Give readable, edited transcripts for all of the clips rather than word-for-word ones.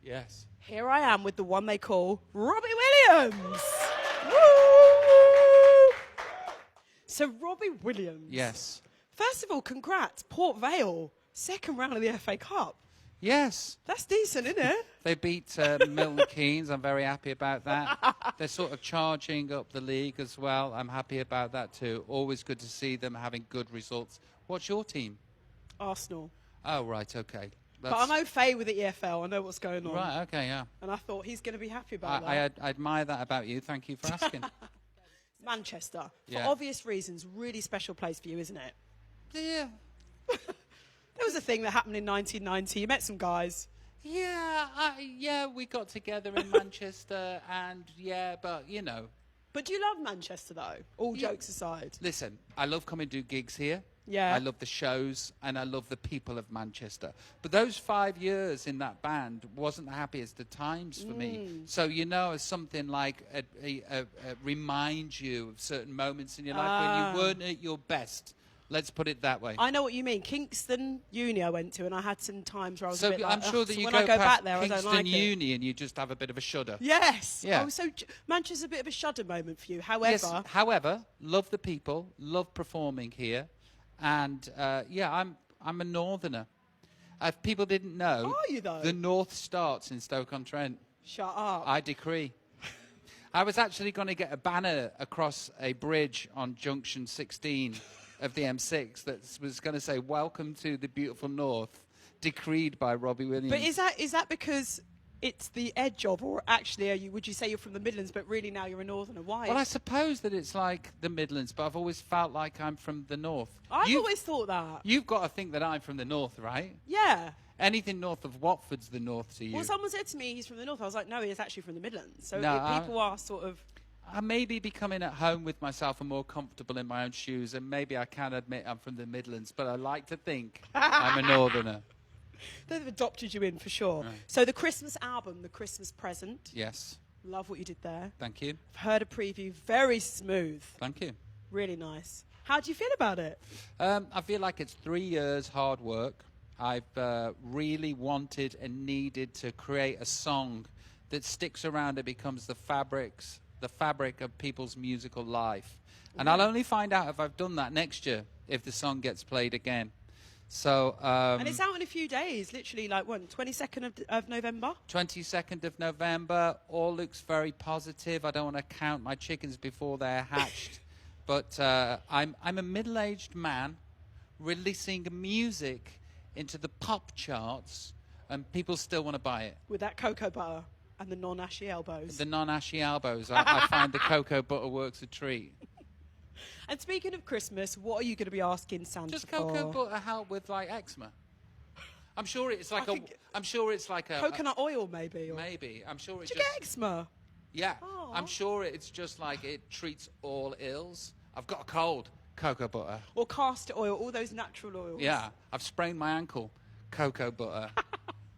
Yes. Here I am with the one they call Robbie Williams. Woo! So Robbie Williams. Yes. First of all, congrats, Port Vale, second round of the FA Cup. Yes. That's decent, isn't it? They beat Milton Keynes. I'm very happy about that. They're sort of charging up the league as well. I'm happy about that too. Always good to see them having good results. What's your team? Arsenal. Oh, right, okay. But I'm au fait with the EFL. I know what's going on. Right, okay, yeah. And I thought he's going to be happy about that. I admire that about you. Thank you for asking. Manchester, Yeah. for obvious reasons, really special place for you, isn't it? Yeah. There was a thing that happened in 1990. You met some guys. Yeah, we got together in Manchester, and but you know. But do you love Manchester, though? All jokes aside. Listen, I love coming to do gigs here. Yeah. I love the shows, and I love the people of Manchester. But those 5 years in that band wasn't the happiest of times for me. So, you know, as something like remind you of certain moments in your life when you weren't at your best. Let's put it that way. I know what you mean. Kingston Uni I went to, and I had some times where I was a bit like, I'm sure that so you when go I go past back there, Kingston I don't like Uni and you just have a bit of a shudder. Yes. Yeah. Oh, so Manchester's a bit of a shudder moment for you. Yes, however, love the people, love performing here. And, I'm a northerner. If people didn't know, Are you, though? the north starts in Stoke-on-Trent. Shut up. I decree. I was actually going to get a banner across a bridge on Junction 16 of the M6 that was going to say, "Welcome to the beautiful north, decreed by Robbie Williams." But is that because it's the edge of, or actually would you say you're from the Midlands, but really now you're a northerner? Why? Well, I suppose that it's like the Midlands, but I've always felt like I'm from the north. I've always thought that. You've got to think that I'm from the north, right? Yeah. Anything north of Watford's the north to you. Well, someone said to me he's from the north. I was like, no, he's actually from the Midlands. So No, people are sort of... I may be becoming at home with myself and more comfortable in my own shoes, and maybe I can admit I'm from the Midlands, but I like to think I'm a northerner. They've adopted you in for sure. Right. So the Christmas album, the Christmas present. Yes. Love what you did there. Thank you. I've heard a preview. Very smooth. Thank you. Really nice. How do you feel about it? I feel like it's 3 years hard work. I've really wanted and needed to create a song that sticks around and becomes the fabric of people's musical life. And I'll only find out if I've done that next year, if the song gets played again. So, and it's out in a few days, literally like, 22nd of November? 22nd of November, all looks very positive. I don't want to count my chickens before they're hatched. But I'm a middle-aged man releasing music into the pop charts, and people still want to buy it. With that cocoa butter and the non-ashy elbows. The non-ashy elbows. I find the cocoa butter works a treat. And speaking of Christmas, what are you going to be asking Santa Does for? cocoa butter help with like eczema? I'm sure it's like a coconut oil, maybe. Or maybe. I'm sure it's did you get eczema? Yeah. Aw. I'm sure it's just like it treats all ills. I've got a cold. Cocoa butter. Or castor oil, all those natural oils. Yeah. I've sprained my ankle. Cocoa butter.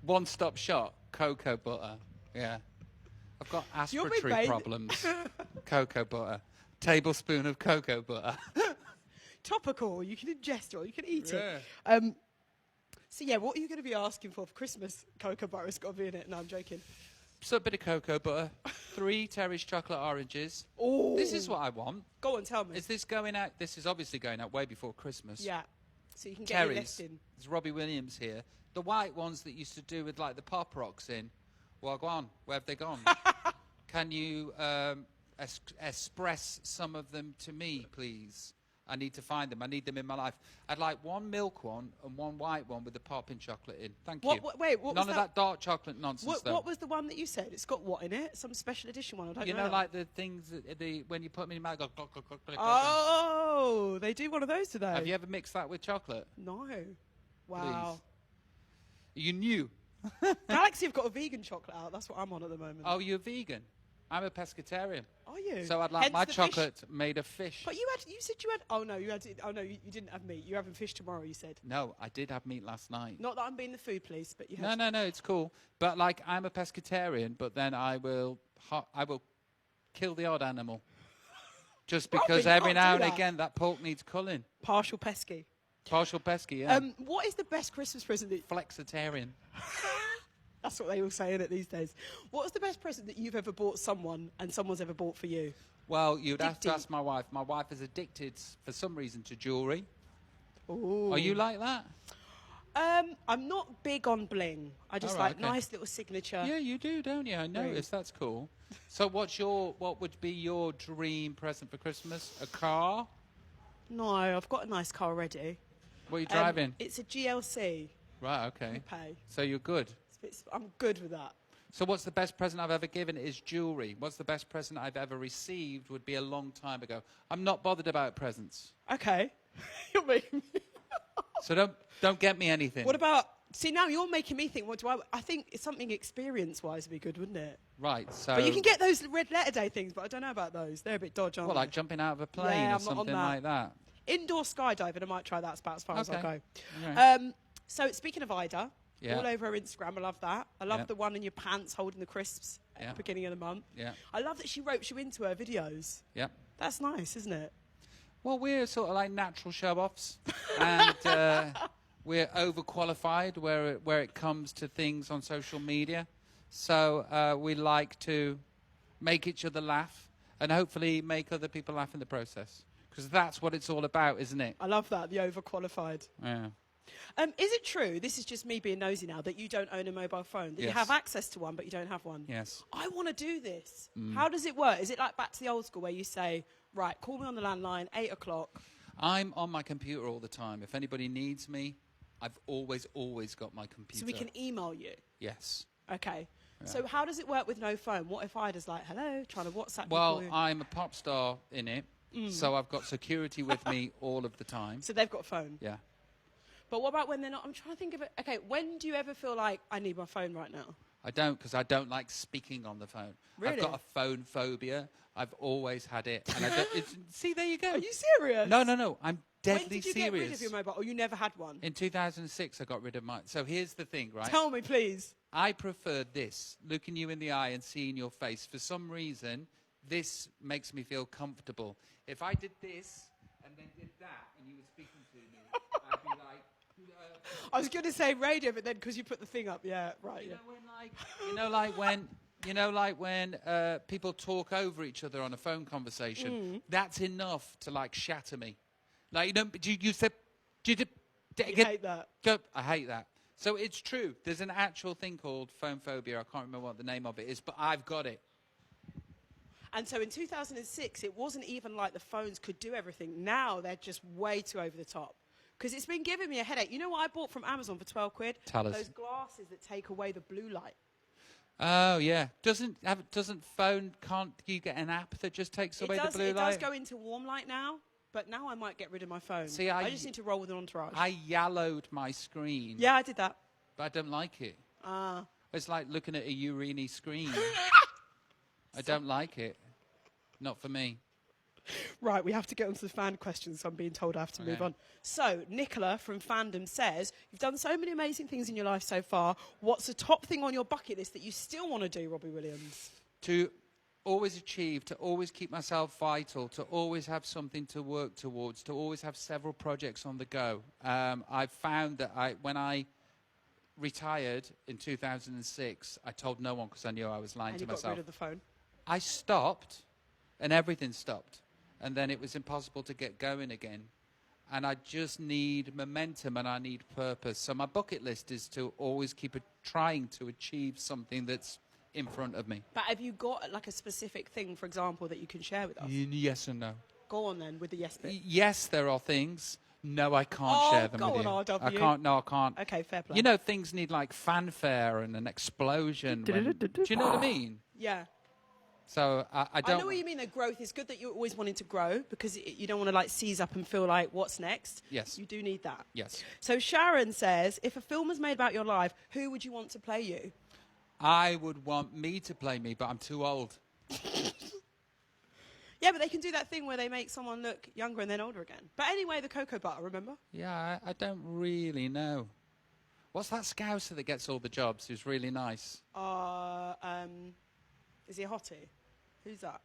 One-stop shop. Cocoa butter. Yeah. I've got respiratory problems. Cocoa butter. Tablespoon of cocoa butter. Topical. You can ingest it or you can eat Yeah. it. So, yeah, what are you going to be asking for Christmas? Cocoa butter has got to be in it. No, I'm joking. So a bit of cocoa butter. 3 Terry's chocolate oranges. Oh. This is what I want. Go on, tell me. Is this going out? This is obviously going out way before Christmas. Yeah. So you can get your Terry's. list in. There's Robbie Williams here. The white ones that used to do with like the pop rocks in. Well, go on. Where have they gone? Can you express some of them to me, please? I need to find them. I need them in my life. I'd like 1 milk one and 1 white one with the popping chocolate in. Thank you. Wait, what None was of that dark chocolate nonsense, though. What was the one that you said? It's got what in it? Some special edition one? I don't know. You know, like the things that when you put them in your mouth, go. Oh, they do one of those today. Have you ever mixed that with chocolate? No. Wow. Please. You knew. Galaxy have got a vegan chocolate out. That's what I'm on at the moment. Oh, you're vegan? I'm a pescatarian. Are you? So I'd like Hence my the chocolate fish. made of fish. But you said you had. Oh no, you didn't have meat. You're having fish tomorrow. You said. No, I did have meat last night. Not that I'm being the food police, but you had. No, it's cool. But like, I'm a pescatarian, but then I will kill the odd animal. Just because Robbie, every can't now do and that. again that pork needs culling. Partial pesky. Partial pesky, yeah. What is the best Christmas present? Flexitarian. That's what they all say in it these days. What's the best present that you've ever bought someone and someone's ever bought for you? Well, you'd have to ask my wife. My wife is addicted, for some reason, to jewellery. Ooh. Are you like that? I'm not big on bling. I just like nice little signature. Yeah, you do, don't you? I notice. That's cool. So what would be your dream present for Christmas? A car? No, I've got a nice car already. What are you driving? It's a GLC. Right, okay. You pay. So you're good. I'm good with that. So what's the best present I've ever given is jewellery. What's the best present I've ever received would be a long time ago. I'm not bothered about presents. Okay. You're making me... So don't get me anything. What about... See, now you're making me think, what do I think it's something experience-wise would be good, wouldn't it? Right, so... But you can get those red letter day things, but I don't know about those. They're a bit dodgy, aren't they? Well, like jumping out of a plane or something like that. Indoor skydiving, I might try that. It's about as far as I'll go. Okay. So speaking of Ida, all over her Instagram, I love that. I love the one in your pants holding the crisps at the beginning of the month. Yeah. I love that she ropes you into her videos. Yeah. That's nice, isn't it? Well, we're sort of like natural show-offs, and we're overqualified where it comes to things on social media. So we like to make each other laugh and hopefully make other people laugh in the process. Because that's what it's all about, isn't it? I love that, the overqualified. Yeah. Is it true, this is just me being nosy now, that you don't own a mobile phone? That you have access to one, but you don't have one? Yes. I want to do this. How does it work? Is it like back to the old school where you say, right, call me on the landline, 8 o'clock? I'm on my computer all the time. If anybody needs me, I've always got my computer. So we can email you? Yes. Okay. Yeah. So how does it work with no phone? What if Ida's like, hello, trying to WhatsApp Well, I'm a pop star in it, so I've got security with me all of the time. So they've got a phone? Yeah. But what about when they're not? I'm trying to think of it. Okay, when do you ever feel like, I need my phone right now? I don't, because I don't like speaking on the phone. Really? I've got a phone phobia. I've always had it. And see, there you go. Are you serious? No. I'm deadly serious. When did you get rid of your mobile? Or you never had one? In 2006, I got rid of mine. So here's the thing, right? Tell me, please. I prefer this, looking you in the eye and seeing your face. For some reason, this makes me feel comfortable. If I did this and then did that and you were speaking to me, I'd be like... I was going to say radio, but then because you put the thing up, right. You know when people talk over each other on a phone conversation, that's enough to like shatter me. Like, you said, you hate that. I hate that. So it's true. There's an actual thing called phone phobia. I can't remember what the name of it is, but I've got it. And so in 2006, it wasn't even like the phones could do everything. Now they're just way too over the top. Because it's been giving me a headache. You know what I bought from Amazon for 12 quid? Tell us. Those glasses that take away the blue light. Oh, yeah. Can't you get an app that just takes away the blue light? It does go into warm light now, but now I might get rid of my phone. See, I just need to roll with an entourage. I yellowed my screen. Yeah, I did that. But I don't like it. It's like looking at a urine screen. I don't like it. Not for me. Right, we have to get on to the fan questions, so I'm being told I have to move on. So, Nicola from Fandom says, you've done so many amazing things in your life so far. What's the top thing on your bucket list that you still want to do, Robbie Williams? To always achieve, to always keep myself vital, to always have something to work towards, to always have several projects on the go. I found that when I retired in 2006, I told no one because I knew I was lying to myself. And you got rid of the phone? I stopped, and everything stopped. And then it was impossible to get going again. And I just need momentum and I need purpose. So my bucket list is to always keep trying to achieve something that's in front of me. But have you got like a specific thing, for example, that you can share with us? Yes and no. Go on then with the yes bit. Yes, there are things. No, I can't share them with you. Go on, RW. I can't. No, I can't. Okay, fair play. You know, things need like fanfare and an explosion. Do you know what I mean? Yeah. So I don't... I know what you mean, that growth is good, that you're always wanting to grow because you don't want to like seize up and feel like, what's next? Yes. You do need that. Yes. So Sharon says, if a film was made about your life, who would you want to play you? I would want me to play me, but I'm too old. Yeah, but they can do that thing where they make someone look younger and then older again. But anyway, the cocoa butter, remember? Yeah, I don't really know. What's that Scouser that gets all the jobs who's really nice? Is he a hottie? Who's that?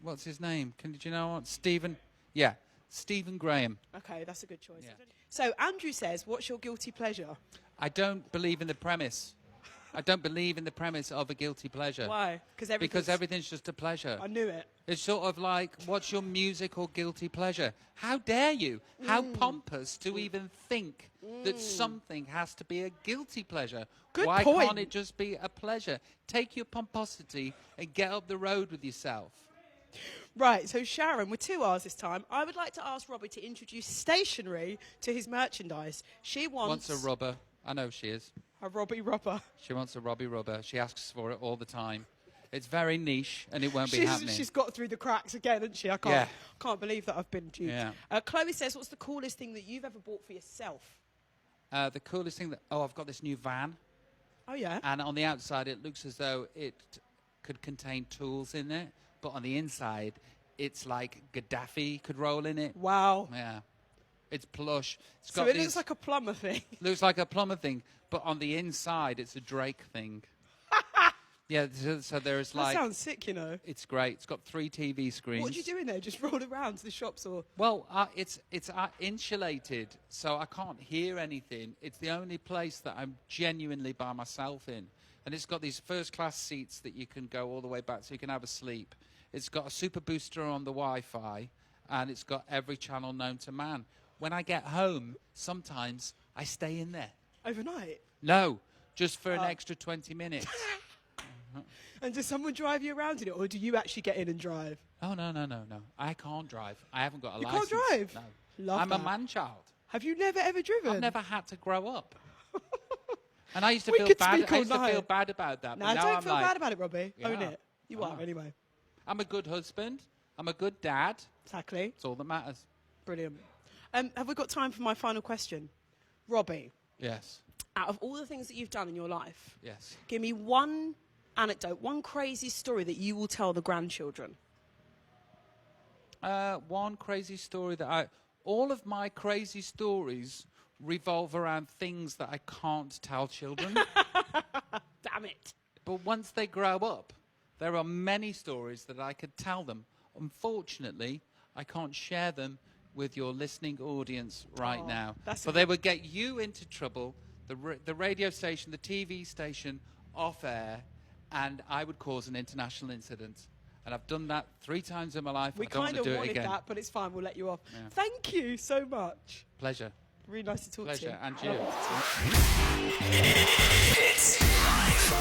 What's his name? Did you know what? Stephen? Yeah, Stephen Graham. Okay, that's a good choice. Yeah. So Andrew says, what's your guilty pleasure? I don't believe in the premise. I don't believe in the premise of a guilty pleasure. Why? Because everything's just a pleasure. I knew it. It's sort of like, what's your musical guilty pleasure? How dare you? How pompous to even think that something has to be a guilty pleasure. Why can't it just be a pleasure? Take your pomposity and get up the road with yourself. Right, so Sharon, with 2 R's this time, I would like to ask Robbie to introduce stationery to his merchandise. She wants a rubber. I know she is. A Robbie rubber. She wants a Robbie rubber. She asks for it all the time. It's very niche, and it won't be happening. She's got through the cracks again, hasn't she? I can't believe that I've been duped. Yeah. Chloe says, what's the coolest thing that you've ever bought for yourself? The coolest thing I've got this new van. Oh, yeah? And on the outside, it looks as though it could contain tools in it. But on the inside, it's like Gaddafi could roll in it. Wow. Yeah. It's plush. So it looks like a plumber thing. Looks like a plumber thing. But on the inside, it's a Drake thing. Yeah, so there's that sounds sick, you know. It's great. It's got 3 TV screens. What do you do in there? Just roll around to the shops or? Well, it's insulated, so I can't hear anything. It's the only place that I'm genuinely by myself in. And it's got these first-class seats that you can go all the way back so you can have a sleep. It's got a super booster on the Wi-Fi, and it's got every channel known to man. When I get home, sometimes I stay in there. Overnight? No, just for an extra 20 minutes. And does someone drive you around in it, or do you actually get in and drive? Oh, no. I can't drive. I haven't got a you license. You can't drive? No. I'm a man-child. Have you never, ever driven? I've never had to grow up. And I used to feel bad. I used to feel bad about that. No, but now don't I'm feel bad about it, Robbie. Yeah. Own it. You are, anyway. I'm a good husband. I'm a good dad. Exactly. That's all that matters. Brilliant. Have we got time for my final question? Robbie. Yes. Out of all the things that you've done in your life, yes, give me one anecdote, one crazy story that you will tell the grandchildren. One crazy story that all of my crazy stories revolve around things that I can't tell children. Damn it. But once they grow up, there are many stories that I could tell them. Unfortunately, I can't share them with your listening audience right now. But they would get you into trouble, the radio station, the TV station, off air, and I would cause an international incident. And I've done that 3 times in my life. We kind of wanted that, but it's fine. We'll let you off. Yeah. Thank you so much. Pleasure. Really nice to talk to you. Pleasure, and you. It's live.